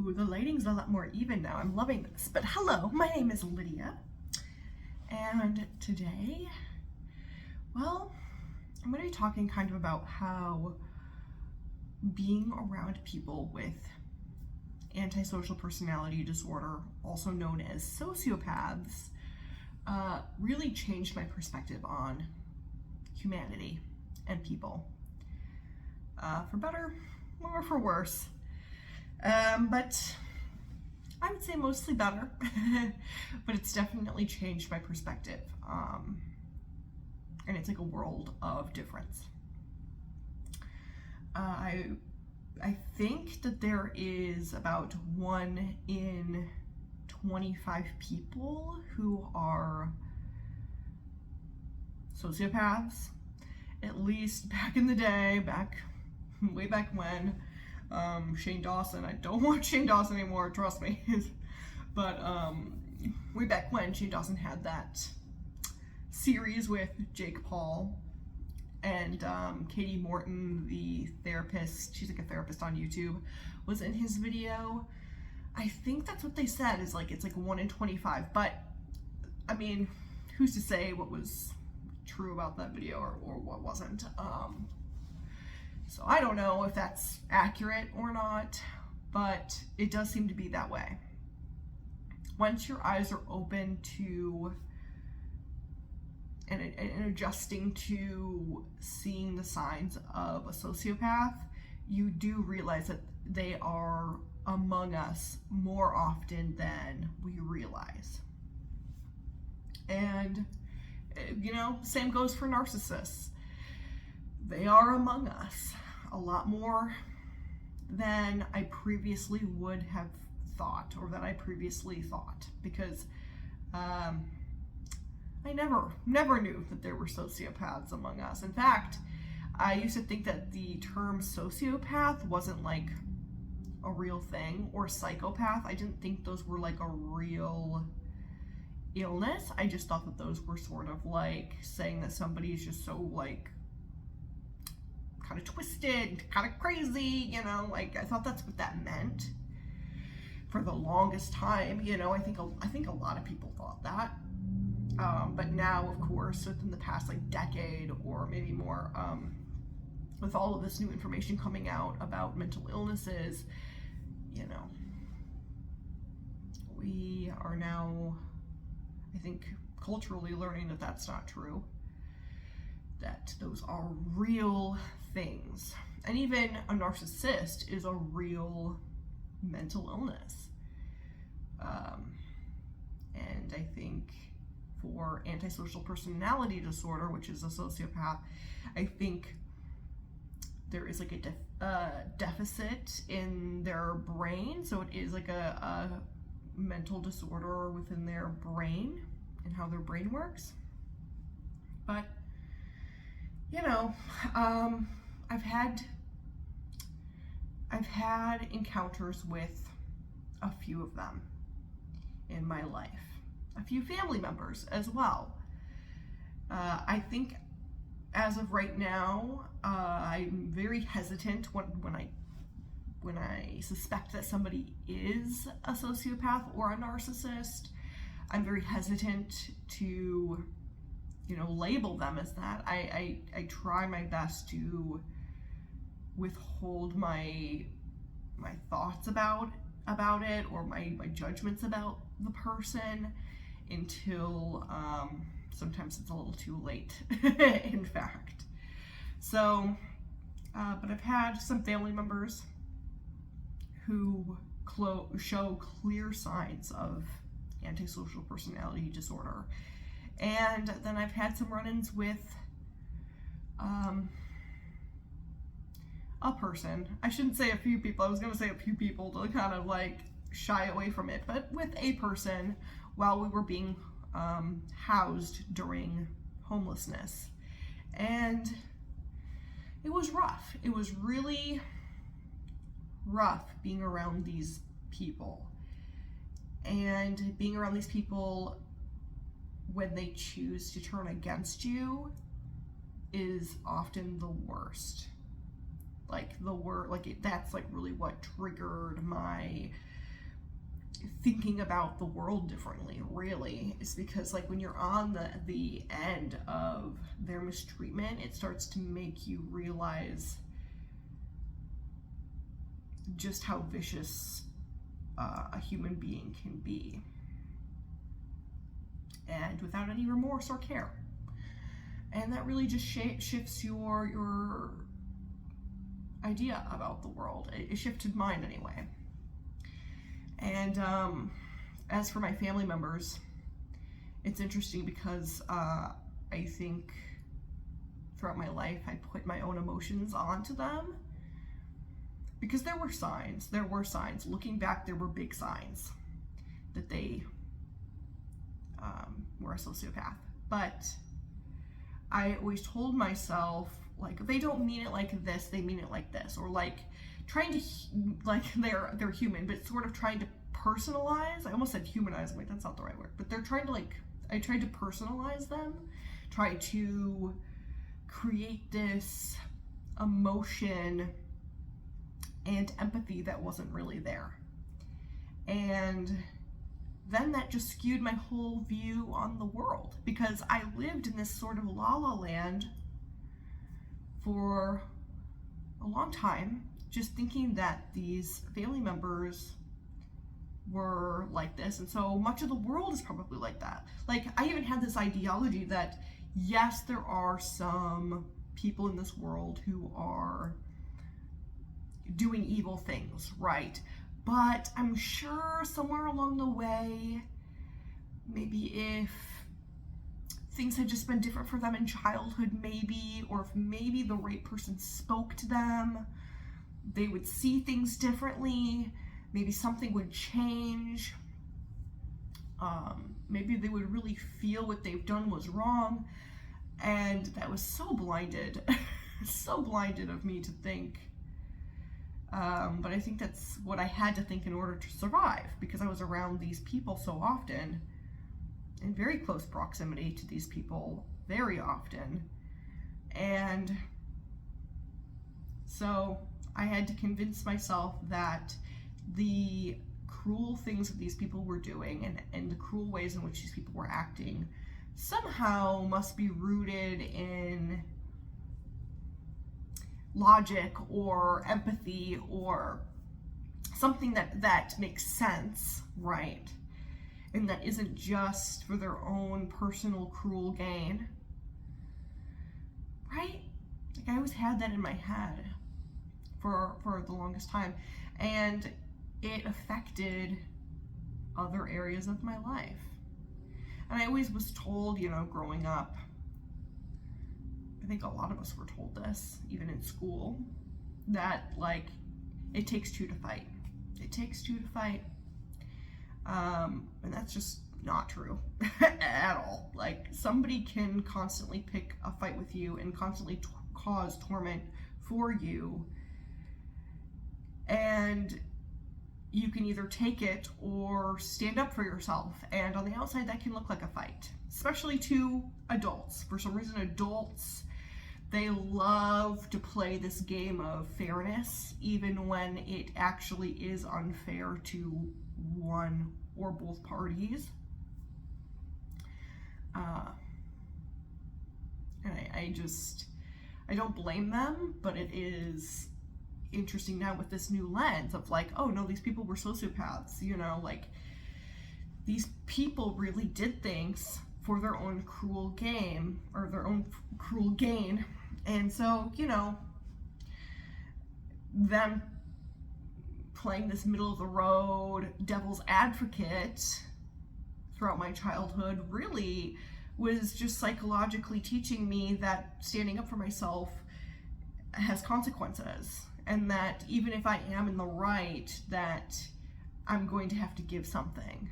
Ooh, the lighting's a lot more even now. I'm loving this. But hello, my name is Lydia. And today, well, I'm going to be talking kind of about how being around people with antisocial personality disorder, also known as sociopaths, really changed my perspective on humanity and people. For better or for worse. But I would say mostly better, but it's definitely changed my perspective. And it's like a world of difference. I think that there is about 1 in 25 people who are sociopaths. At least back in the day, way back when, Shane Dawson, I don't watch Shane Dawson anymore, trust me, but way back when Shane Dawson had that series with Jake Paul and Katie Morton, the therapist, she's like a therapist on YouTube, was in his video. I think that's what they said, is like, it's like 1 in 25, but I mean, who's to say what was true about that video or what wasn't. So I don't know if that's accurate or not, but it does seem to be that way. Once your eyes are open to and adjusting to seeing the signs of a sociopath, you do realize that they are among us more often than we realize. And you know, same goes for narcissists. They are among us a lot more than I previously would have thought, or that I previously thought, because I never knew that there were sociopaths among us. In fact, I used to think that the term sociopath wasn't like a real thing, or psychopath. I didn't think those were like a real illness. I just thought that those were sort of like saying that somebody is just so like kind of twisted, kind of crazy, you know, like I thought that's what that meant for the longest time, you know. I think a lot of people thought that, but now, of course, within the past like decade or maybe more, with all of this new information coming out about mental illnesses, you know, we are now, I think, culturally learning that that's not true, that those are real things. And even a narcissist is a real mental illness. And I think for antisocial personality disorder, which is a sociopath, I think there is like a deficit in their brain. So it is like a mental disorder within their brain and how their brain works. But you know, I've had encounters with a few of them in my life, a few family members as well. I think as of right now, I'm very hesitant when I suspect that somebody is a sociopath or a narcissist. I'm very hesitant to, you know, label them as that. I try my best to withhold my thoughts about it, or my judgments about the person, until sometimes it's a little too late, in fact. So, but I've had some family members who show clear signs of antisocial personality disorder. And then I've had some run-ins with a person. I shouldn't say a few people. I was going to say a few people to kind of like shy away from it, but with a person while we were being housed during homelessness. And it was rough. It was really rough being around these people. And being around these people when they choose to turn against you is often the worst. Like that's like really what triggered my thinking about the world differently, really. It's because, like, when you're on the end of their mistreatment, it starts to make you realize just how vicious a human being can be, and without any remorse or care. And that really just shifts your idea about the world. It shifted mine anyway. And as for my family members, it's interesting because I think throughout my life I put my own emotions onto them, because there were signs. Looking back, there were big signs that they were a sociopath. But I always told myself, like, they don't mean it like this, they mean it like this, or like trying to, like, they're human, but sort of trying to personalize. I almost said humanize, I'm like, that's not the right word, but they're trying to, like, I tried to personalize them, try to create this emotion and empathy that wasn't really there. And then that just skewed my whole view on the world, because I lived in this sort of la-la land for a long time, just thinking that these family members were like this, and so much of the world is probably like that. Like, I even had this ideology that, yes, there are some people in this world who are doing evil things, right? But I'm sure somewhere along the way, maybe if things had just been different for them in childhood, maybe, or if maybe the right person spoke to them, they would see things differently. Maybe something would change. Maybe they would really feel what they've done was wrong. And that was so blinded, so blinded of me to think. But I think that's what I had to think in order to survive, because I was around these people so often, in very close proximity to these people very often. And so I had to convince myself that the cruel things that these people were doing and the cruel ways in which these people were acting somehow must be rooted in logic or empathy or something that makes sense, right? And that isn't just for their own personal cruel gain, right? Like, I always had that in my head for the longest time, and it affected other areas of my life. And I always was told, you know, growing up, I think a lot of us were told this, even in school, that, like, it takes two to fight. It takes two to fight. And that's just not true at all. Like, somebody can constantly pick a fight with you and constantly cause torment for you, and you can either take it or stand up for yourself. And on the outside, that can look like a fight, especially to adults. For some reason, adults, they love to play this game of fairness, even when it actually is unfair to one or both parties. And I don't blame them, but it is interesting now with this new lens of, like, oh no, these people were sociopaths, you know, like, these people really did things for their own cruel game, or their own cruel gain. And so, you know, them playing this middle of the road devil's advocate throughout my childhood really was just psychologically teaching me that standing up for myself has consequences, and that even if I am in the right, that I'm going to have to give something.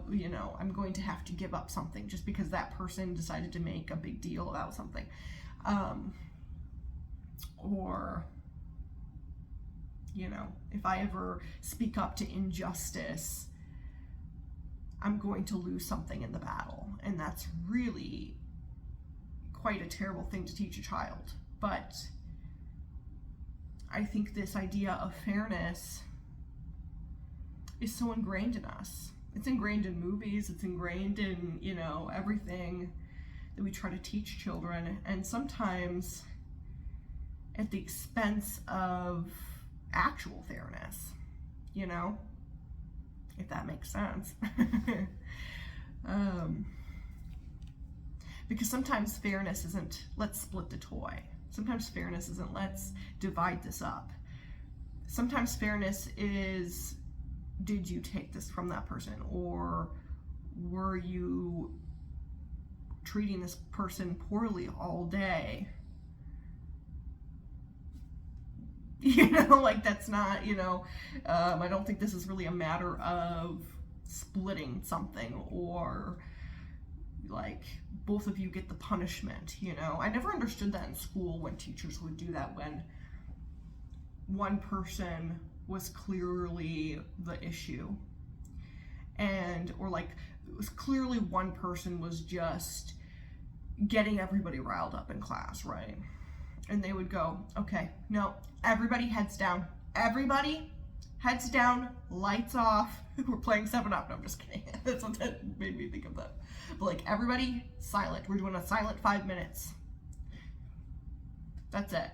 You know, I'm going to have to give up something just because that person decided to make a big deal about something. Or, you know, if I ever speak up to injustice, I'm going to lose something in the battle. And that's really quite a terrible thing to teach a child. But I think this idea of fairness is so ingrained in us. It's ingrained in movies, it's ingrained in, everything that we try to teach children, and sometimes at the expense of actual fairness, if that makes sense. Because sometimes fairness isn't, let's split the toy. Sometimes fairness isn't, let's divide this up. Sometimes fairness is, did you take this from that person, or were you treating this person poorly all day? That's not, I don't think this is really a matter of splitting something, or both of you get the punishment, I never understood that in school, when teachers would do that, when one person was clearly the issue, or it was clearly one person was just getting everybody riled up in class, right? And they would go, okay, no, everybody heads down. Everybody heads down, lights off. We're playing 7-Up. No, I'm just kidding. That's what that made me think of that. But everybody silent. We're doing a silent 5 minutes. That's it.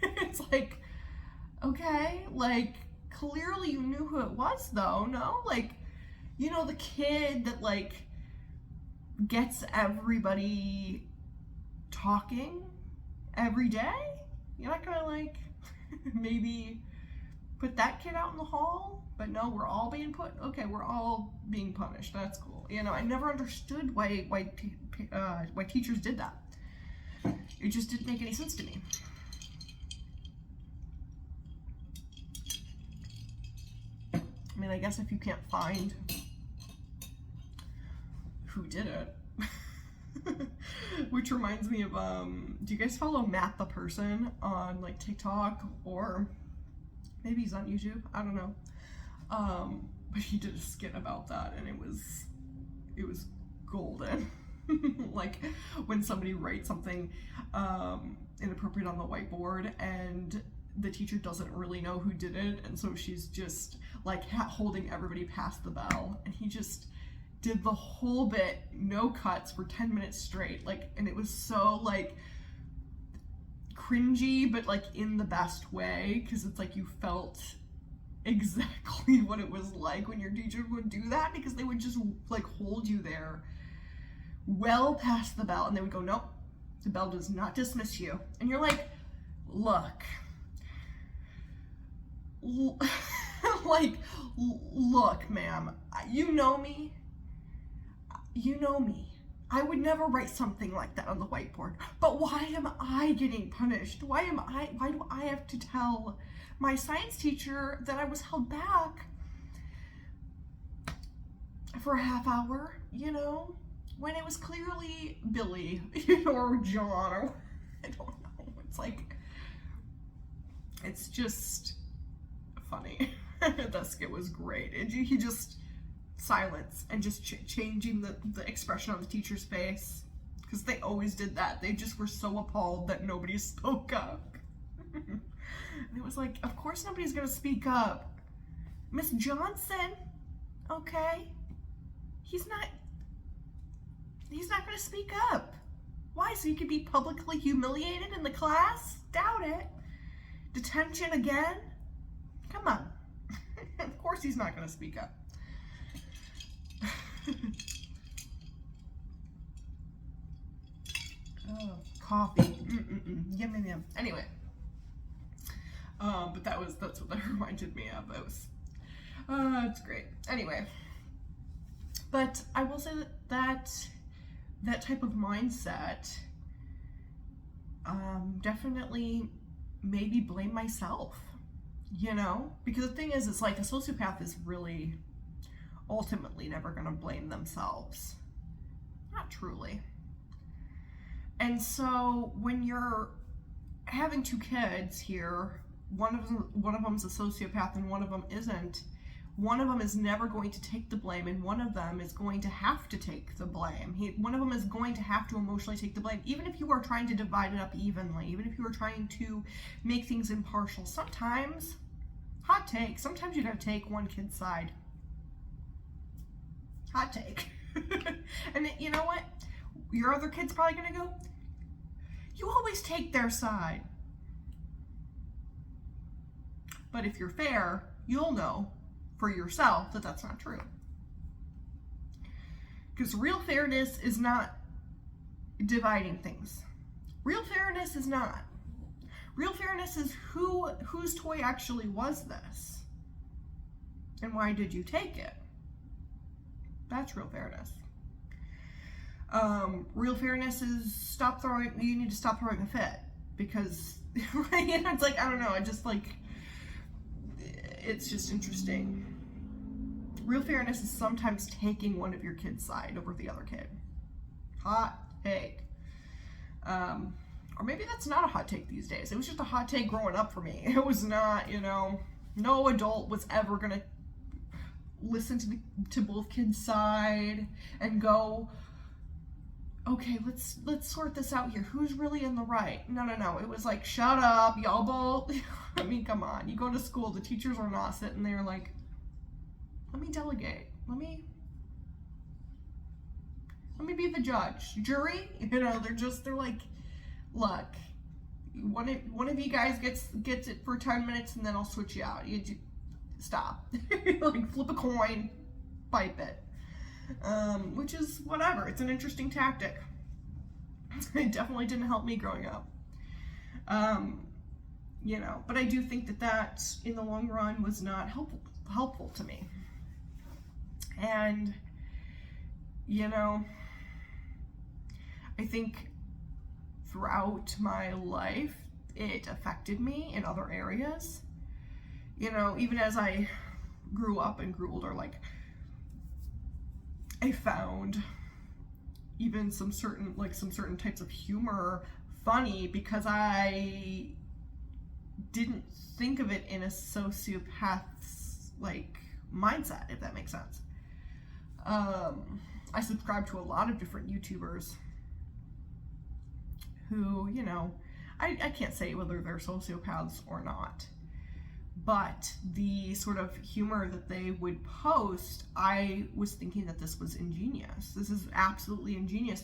It's okay, clearly you knew who it was though, no? The kid that gets everybody talking every day? You're not gonna maybe put that kid out in the hall? But no, we're all being we're all being punished. That's cool. I never understood why teachers did that. It just didn't make any sense to me. I mean, I guess if you can't find who did it, which reminds me of, do you guys follow Matt the Person on TikTok, or maybe he's on YouTube? I don't know. But he did a skit about that, and it was golden. When somebody writes something inappropriate on the whiteboard, and the teacher doesn't really know who did it, and so she's just holding everybody past the bell, and he just did the whole bit, no cuts, for 10 minutes straight, and it was so cringy, but in the best way, because it's you felt exactly what it was like when your teacher would do that, because they would just hold you there well past the bell, and they would go, nope, the bell does not dismiss you, and you're look, look, ma'am, you know me. I would never write something like that on the whiteboard. But why am I getting punished? Why do I have to tell my science teacher that I was held back for a half hour, when it was clearly Billy, or John, or I don't know. It's just funny. That skit was great. And he just silence and just changing the expression on the teacher's face, because they always did that. They just were so appalled that nobody spoke up. And it was of course nobody's gonna speak up. Miss Johnson, okay, he's not gonna speak up. Why? So you could be publicly humiliated in the class? Doubt it. Detention again? Come on. Of course he's not gonna speak up. Oh, coffee. Yum, yum. Anyway, but that's what that reminded me of. It was, it's great. Anyway, but I will say that type of mindset, definitely made me blame myself, because the thing is, it's a sociopath is really ultimately never going to blame themselves. Not truly. And so when you're having two kids here, one of them's a sociopath and one of them isn't, one of them is never going to take the blame, and one of them is going to have to take the blame. One of them is going to have to emotionally take the blame, even if you are trying to divide it up evenly, even if you are trying to make things impartial. Sometimes, hot take, sometimes you gotta take one kid's side. Hot take. And you know what? Your other kid's probably gonna go, you always take their side. But if you're fair, you'll know for yourself that that's not true. Because real fairness is not dividing things. Real fairness is not. Real fairness is whose toy actually was this? And why did you take it? That's real fairness. Real fairness is you need to stop throwing a fit. Because, right? It's like, I don't know, it's just interesting. Real fairness is sometimes taking one of your kids' side over the other kid. Hot take. Or maybe that's not a hot take these days. It was just a hot take growing up for me. It was not, no adult was ever gonna listen to both kids' side and go, okay, let's sort this out here. Who's really in the right? No. It was like, shut up, y'all both. I mean, come on. You go to school, the teachers are not sitting there like, let me delegate. Let me be the judge. Jury, they're like, look, one of you guys gets it for 10 minutes and then I'll switch you out. You stop. Like, flip a coin, pipe it. Which is whatever. It's an interesting tactic. It definitely didn't help me growing up. But I do think that in the long run was not helpful to me. And, I think throughout my life, it affected me in other areas. Even as I grew up and grew older, like, I found even some certain types of humor funny because I didn't think of it in a sociopath's mindset, if that makes sense. I subscribe to a lot of different YouTubers who, I can't say whether they're sociopaths or not, but the sort of humor that they would post, I was thinking that this was ingenious. This is absolutely ingenious.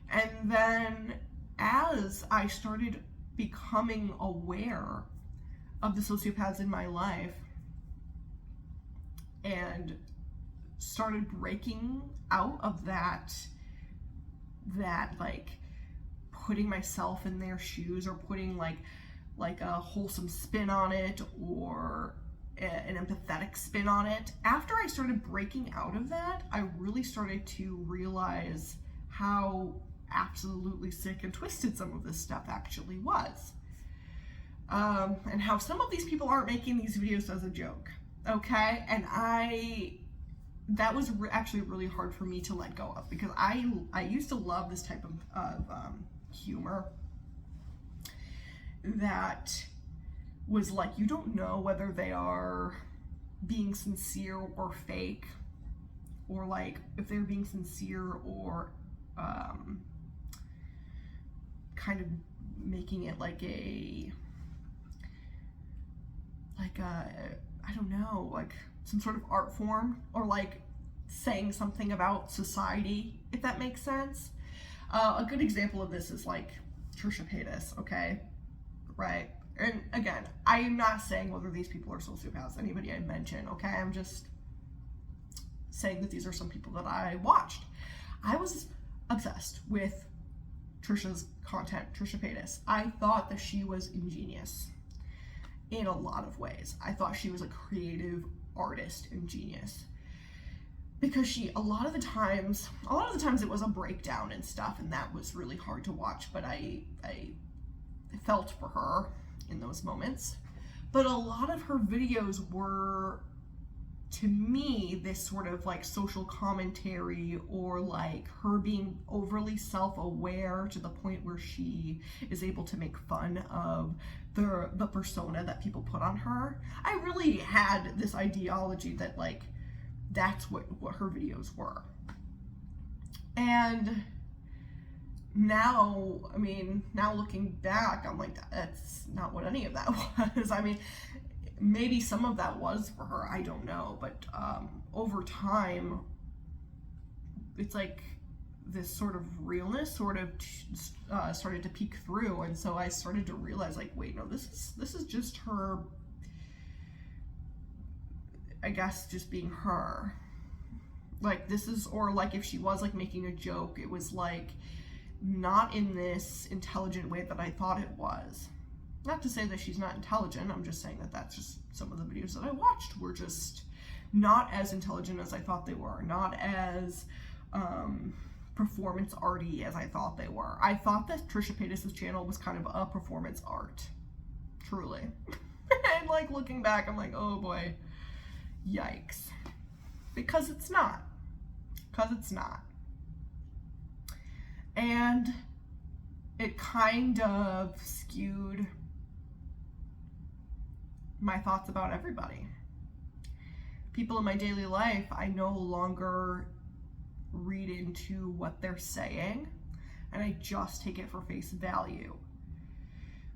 And then as I started becoming aware of the sociopaths in my life and started breaking out of that putting myself in their shoes or putting like a wholesome spin on it or an empathetic spin on it. After I started breaking out of that, I really started to realize how absolutely sick and twisted some of this stuff actually was. And how some of these people aren't making these videos as a joke, okay? And that was actually really hard for me to let go of because I used to love this type of humor that was like, you don't know whether they are being sincere or fake, or like if they're being sincere or kind of making it like I don't know, like some sort of art form, or like saying something about society, if that makes sense. A good example of this is like Trisha Paytas, okay? Right? And again, I am not saying whether these people are sociopaths, anybody I mention, okay? I'm just saying that these are some people that I watched. I was obsessed with Trisha's content, Trisha Paytas. I thought that she was ingenious in a lot of ways. I thought she was a creative artist and genius. Because a lot of the times it was a breakdown and stuff, and that was really hard to watch, but I felt for her in those moments. But a lot of her videos were, to me, this sort of like social commentary, or like her being overly self-aware to the point where she is able to make fun of the persona that people put on her. I really had this ideology that like that's what her videos were. And now, now looking back, I'm like, that's not what any of that was. Maybe some of that was for her, I don't know. But over time, it's like this sort of realness sort of started to peek through, and so I started to realize, like, wait, no, this is just her, I guess, just being her. Like, this is, or like if she was like making a joke, it was like not in this intelligent way that I thought it was. Not to say that she's not intelligent, I'm just saying that that's just some of the videos that I watched were just not as intelligent as I thought they were, not as performance arty as I thought they were. I thought that Trisha Paytas' channel was kind of a performance art, truly. And like looking back, I'm like, oh boy, yikes. Because it's not. Because it's not. And it kind of skewed my thoughts about everybody. People in my daily life, I no longer read into what they're saying, and I just take it for face value.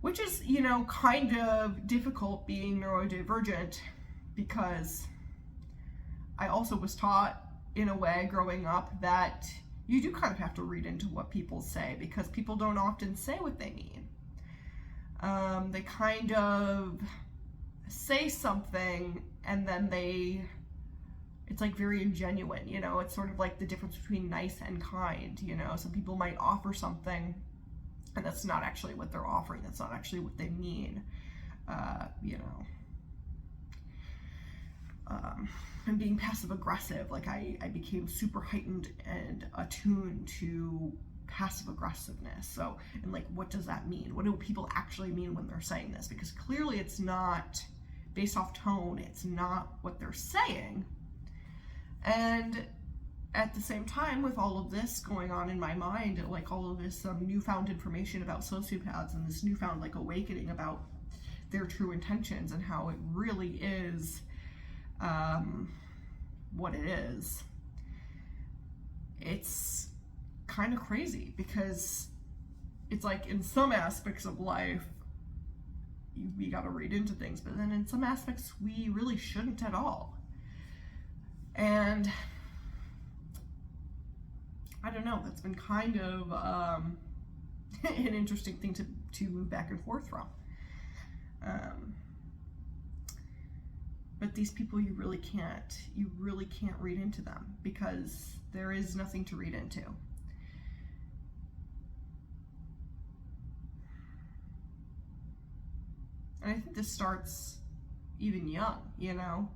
Which is, you know, kind of difficult being neurodivergent, because I also was taught in a way growing up that you do kind of have to read into what people say, because people don't often say what they mean. They kind of say something and then it's like very ingenuine, you know, it's sort of like the difference between nice and kind, you know. Some people might offer something and that's not actually what they're offering, that's not actually what they mean, you know. And being passive aggressive, like I became super heightened and attuned to passive aggressiveness. So, and like, what does that mean? What do people actually mean when they're saying this? Because clearly it's not, based off tone, it's not what they're saying. And at the same time, with all of this going on in my mind, like all of this newfound information about sociopaths and this newfound like awakening about their true intentions and how it really is what it is, it's kind of crazy, because it's like in some aspects of life we gotta read into things, but then in some aspects we really shouldn't at all. And I don't know, that's been kind of an interesting thing to move back and forth from. But these people, you really can't read into them, because there is nothing to read into. And I think this starts even young, you know.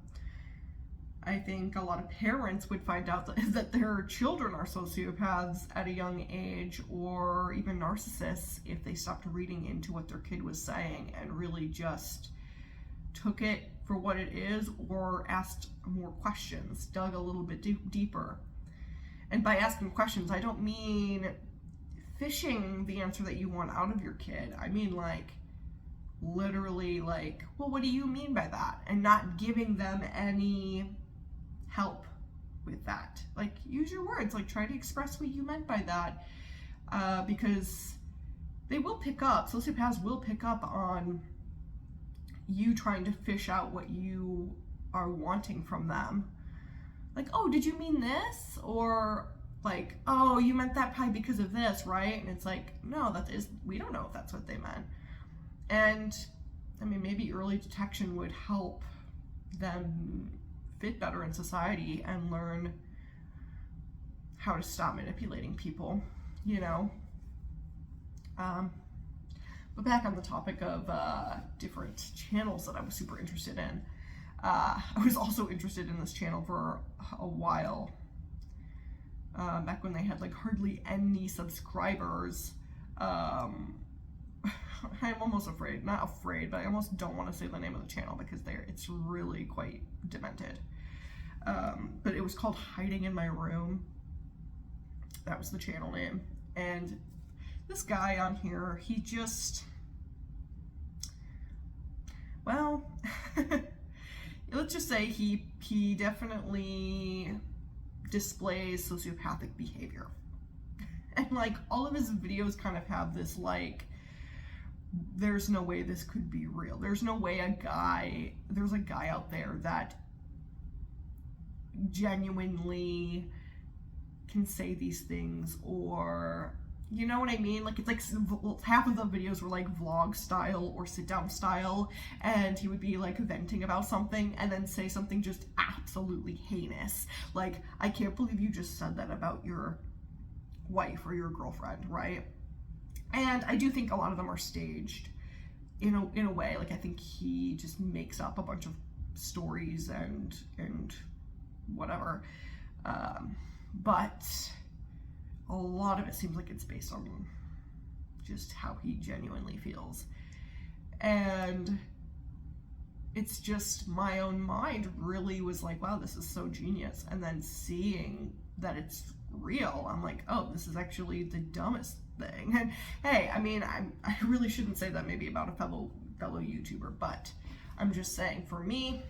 I think a lot of parents would find out that their children are sociopaths at a young age, or even narcissists, if they stopped reading into what their kid was saying and really just took it for what it is, or asked more questions, dug a little bit deeper. And by asking questions, I don't mean fishing the answer that you want out of your kid. I mean like literally like, well, what do you mean by that? And not giving them any help with that. Like, use your words, like try to express what you meant by that, because they will pick up, sociopaths will pick up on you trying to fish out what you are wanting from them. Like, oh, did you mean this? Or like, oh, you meant that probably because of this, right? And it's like, no, we don't know if that's what they meant. And I mean, maybe early detection would help them fit better in society and learn how to stop manipulating people, you know. But back on the topic of different channels that I was super interested in. I was also interested in this channel for a while. Back when they had like hardly any subscribers. I'm almost afraid, not afraid, but I almost don't want to say the name of the channel because it's really quite demented. But it was called Hiding in My Room. That was the channel name. And this guy on here, he just, well, let's just say he definitely displays sociopathic behavior. And like all of his videos kind of have this like, there's no way this could be real. There's no way there's a guy out there that genuinely can say these things, or you know what I mean? Like, it's like half of the videos were like vlog style or sit down style, and he would be like venting about something and then say something just absolutely heinous. Like, I can't believe you just said that about your wife or your girlfriend, right? And I do think a lot of them are staged in a way. Like, I think he just makes up a bunch of stories and whatever. But a lot of it seems like it's based on just how he genuinely feels. And it's just, my own mind really was like, wow, this is so genius. And then seeing that it's real, I'm like, oh, this is actually the dumbest thing. And hey, I mean, I really shouldn't say that maybe about a fellow YouTuber, but I'm just saying, for me,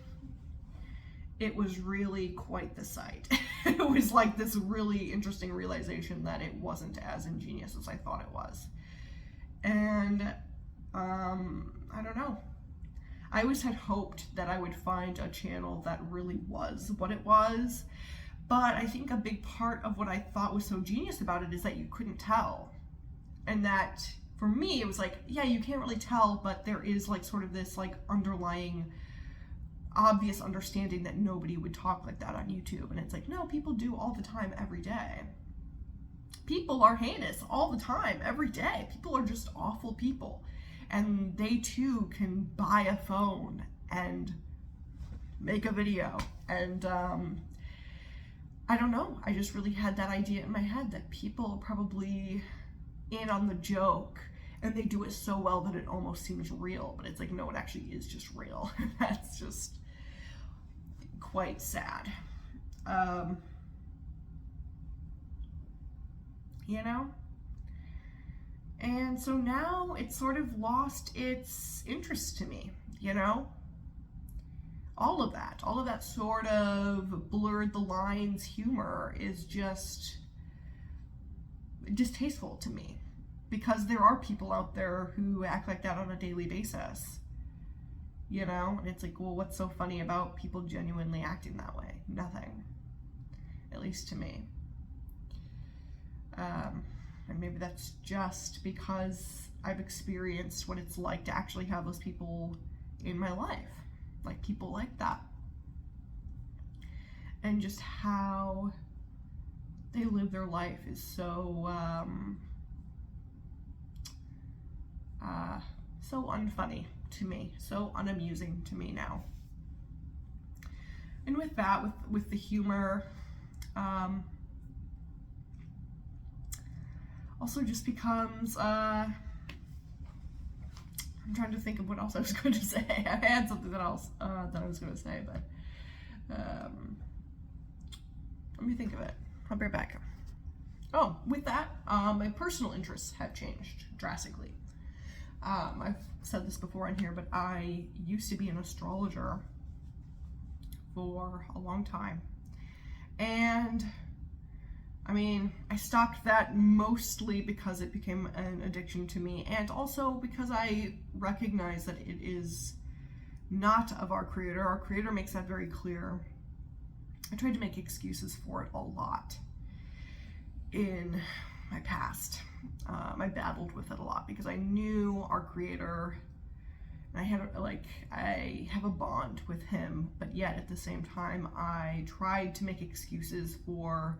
it was really quite the sight. It was like this really interesting realization that it wasn't as ingenious as I thought it was. And I don't know. I always had hoped that I would find a channel that really was what it was. But I think a big part of what I thought was so genius about it is that you couldn't tell. And that, for me, it was like, yeah, you can't really tell, but there is like sort of this like underlying obvious understanding that nobody would talk like that on YouTube. And it's like, no, people do all the time, every day. People are heinous all the time, every day. People are just awful people. And they too can buy a phone and make a video. And I don't know, I just really had that idea in my head that people are probably in on the joke, and they do it so well that it almost seems real, but it's like, no, it actually is just real. That's just quite sad. You know? And so now it's sort of lost its interest to me, you know? All of that sort of blurred the lines humor is just distasteful to me, because there are people out there who act like that on a daily basis, you know? And it's like, well, what's so funny about people genuinely acting that way? Nothing, at least to me. And maybe that's just because I've experienced what it's like to actually have those people in my life, like people like that, and just how they live their life is so so unfunny to me, so unamusing to me now. And with that, with the humor, also just becomes, I'm trying to think of what else I was going to say. I had something that else that I was going to say, but let me think of it. I'll be right back. Oh, with that, my personal interests have changed drastically. I've said this before on here, but I used to be an astrologer for a long time. And I mean, I stopped that mostly because it became an addiction to me, and also because I recognize that it is not of our Creator. Our Creator makes that very clear. I tried to make excuses for it a lot in my past. I battled with it a lot because I knew our Creator, and I have a bond with Him, but yet at the same time I tried to make excuses for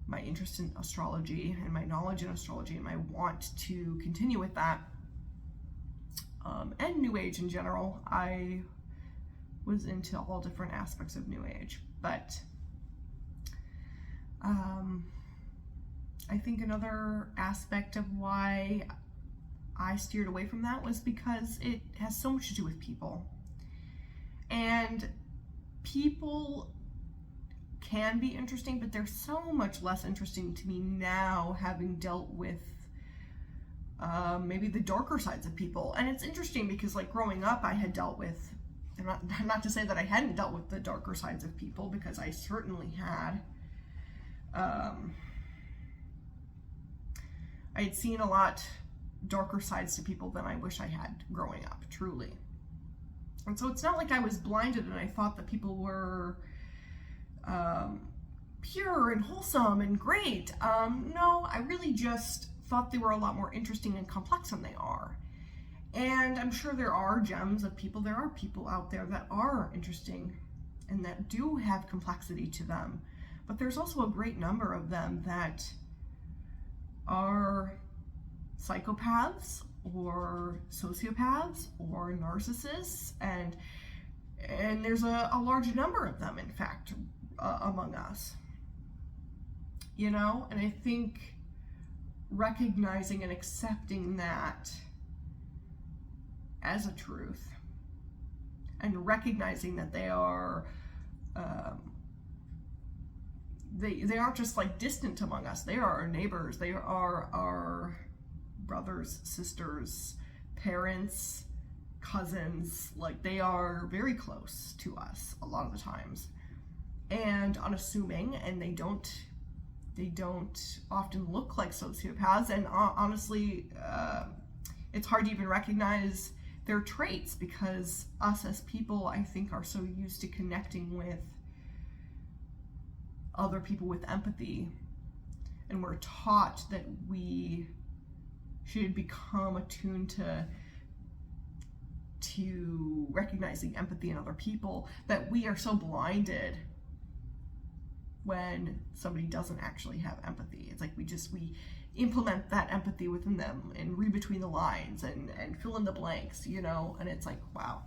my interest in astrology and my knowledge in astrology and my want to continue with that, and New Age in general. I was into all different aspects of New Age, but I think another aspect of why I steered away from that was because it has so much to do with people. And people can be interesting, but they're so much less interesting to me now, having dealt with maybe the darker sides of people. And it's interesting because, like, growing up, I had dealt with, not to say that I hadn't dealt with the darker sides of people, because I certainly had. I had seen a lot darker sides to people than I wish I had growing up, truly. And so it's not like I was blinded and I thought that people were pure and wholesome and great. No, I really just thought they were a lot more interesting and complex than they are. And I'm sure there are gems of people. There are people out there that are interesting and that do have complexity to them. But there's also a great number of them that are psychopaths or sociopaths or narcissists, and there's a large number of them, in fact, among us. You know, and I think recognizing and accepting that as a truth, and recognizing that they are they aren't just like distant among us. They are our neighbors. They are our brothers, sisters, parents, cousins. Like, they are very close to us a lot of the times, and unassuming, and they don't often look like sociopaths. And honestly, it's hard to even recognize their traits, because us as people, I think, are so used to connecting with other people with empathy, and we're taught that we should become attuned to recognizing empathy in other people, that we are so blinded when somebody doesn't actually have empathy. It's like we implement that empathy within them and read between the lines and fill in the blanks, you know, and it's like, wow.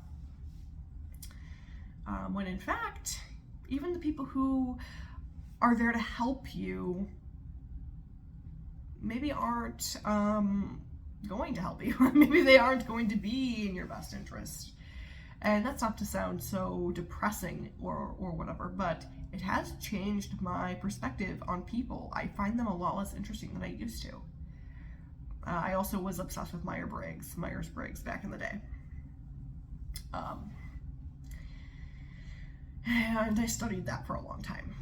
When in fact, even the people who are there to help you maybe aren't going to help you. Maybe they aren't going to be in your best interest. And that's not to sound so depressing or whatever, but it has changed my perspective on people. I find them a lot less interesting than I used to. I also was obsessed with Myers-Briggs back in the day. And I studied that for a long time.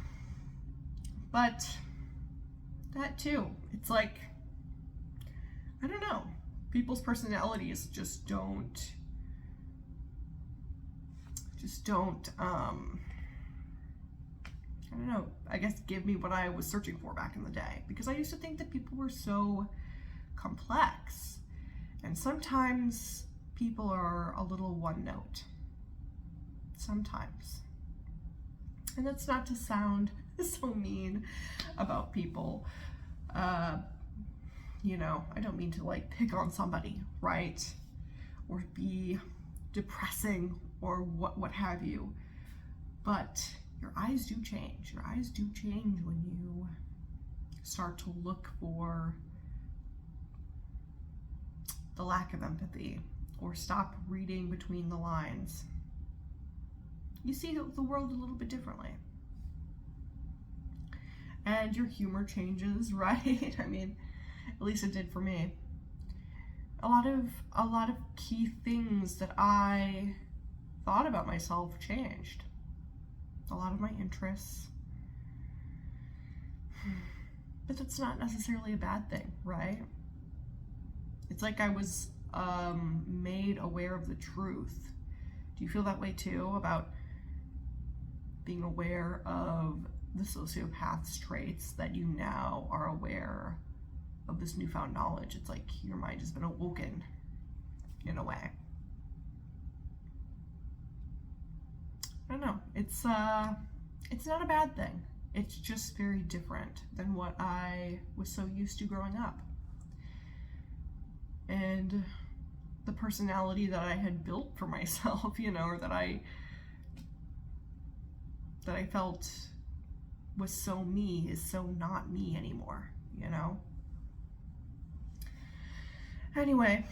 But that too, it's like, I don't know, people's personalities just don't I don't know, I guess give me what I was searching for back in the day, because I used to think that people were so complex, and sometimes people are a little one note, sometimes. And that's not to sound so mean about people. You know, I don't mean to like pick on somebody, right? Or be depressing or what have you. But your eyes do change. Your eyes do change when you start to look for the lack of empathy, or stop reading between the lines. You see the world a little bit differently. And your humor changes, right? I mean, at least it did for me. A lot of key things that I thought about myself changed. A lot of my interests. But that's not necessarily a bad thing, right? It's like I was made aware of the truth. Do you feel that way too, about being aware of the sociopath's traits, that you now are aware of this newfound knowledge? It's like your mind has been awoken in a way. I don't know. It's not a bad thing. It's just very different than what I was so used to growing up. And the personality that I had built for myself, you know, or that I felt was so me, is so not me anymore, you know? Anyway,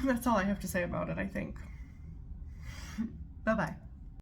that's all I have to say about it, I think. Bye-bye.